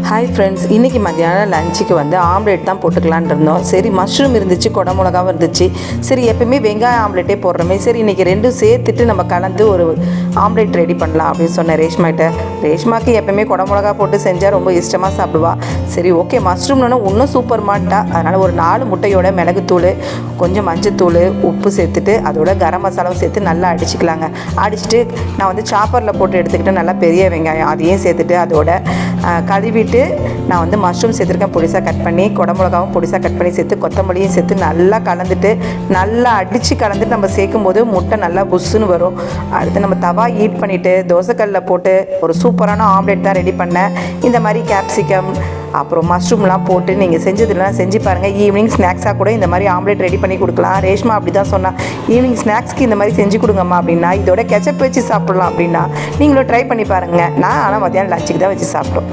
Hi friends, இன்றைக்கி மத்தியானம் லஞ்சுக்கு வந்து ஆம்லேட் தான் போட்டுக்கலான் இருந்தோம். சரி, மஷ்ரூம் இருந்துச்சு, குடை மிளகாவும் இருந்துச்சு. சரி, எப்போயுமே வெங்காயம் ஆம்லேட்டே போடுறோமே, சரி இன்றைக்கி ரெண்டும் சேர்த்துட்டு நம்ம கலந்து ஒரு ஆம்லேட் ரெடி பண்ணலாம் அப்படின்னு சொன்னேன் ரேஷ்மாகிட்ட. ரேஷ்மாக்கு எப்போயுமே குடை மிளகா போட்டு செஞ்சால் ரொம்ப இஷ்டமாக சாப்பிடுவா. சரி, ஓகே, மஷ்ரூம்னு இன்னும் சூப்பர் மாட்டா. அதனால் ஒரு 4 முட்டையோட மிளகுத்தூள், கொஞ்சம் மஞ்சத்தூள், உப்பு சேர்த்துட்டு அதோட கரம் மசாலாவும் சேர்த்து நல்லா அடிச்சுக்கலாங்க. அடிச்சுட்டு நான் வந்து சாப்பரில் போட்டு எடுத்துக்கிட்டு நல்லா பெரிய வெங்காயம் அதையும் சேர்த்துட்டு அதோட கழுவிட்டு நான் வந்து மஷ்ரூம் சேர்த்துருக்கேன், பொடிசாக கட் பண்ணி, குடை மிளகாவும் பொடிசாக கட் பண்ணி சேர்த்து, கொத்தமல்லியும் சேர்த்து நல்லா கலந்துட்டு நல்லா அடித்து கலந்துட்டு நம்ம சேர்க்கும் போது முட்டை நல்லா புஷ்ஷுன்னு வரும். அடுத்து நம்ம தவா ஹீட் பண்ணிவிட்டு தோசைக்கல்லில் போட்டு ஒரு சூப்பரான ஆம்லேட் தான் ரெடி பண்ணேன். இந்த மாதிரி கேப்சிகம் அப்புறம் மஷ்ரூம்லாம் போட்டு நீங்கள் செஞ்சதுலாம் செஞ்சு பாருங்கள். ஈவினிங் ஸ்நாக்ஸாக கூட இந்த மாதிரி ஆம்லேட் ரெடி பண்ணி கொடுக்கலாம். ரேஷ்மா அப்படி தான் சொன்னால், ஈவினிங் ஸ்நாக்ஸ்க்கு இந்த மாதிரி செஞ்சு கொடுங்கம்மா அப்படின்னா, இதோட கெச்சப் வச்சு சாப்பிட்லாம் அப்படின்னா நீங்களும் ட்ரை பண்ணி பாருங்கள். நான் ஆனால் மத்தியானம் லஞ்சுக்கு தான் வச்சு சாப்பிட்டோம்.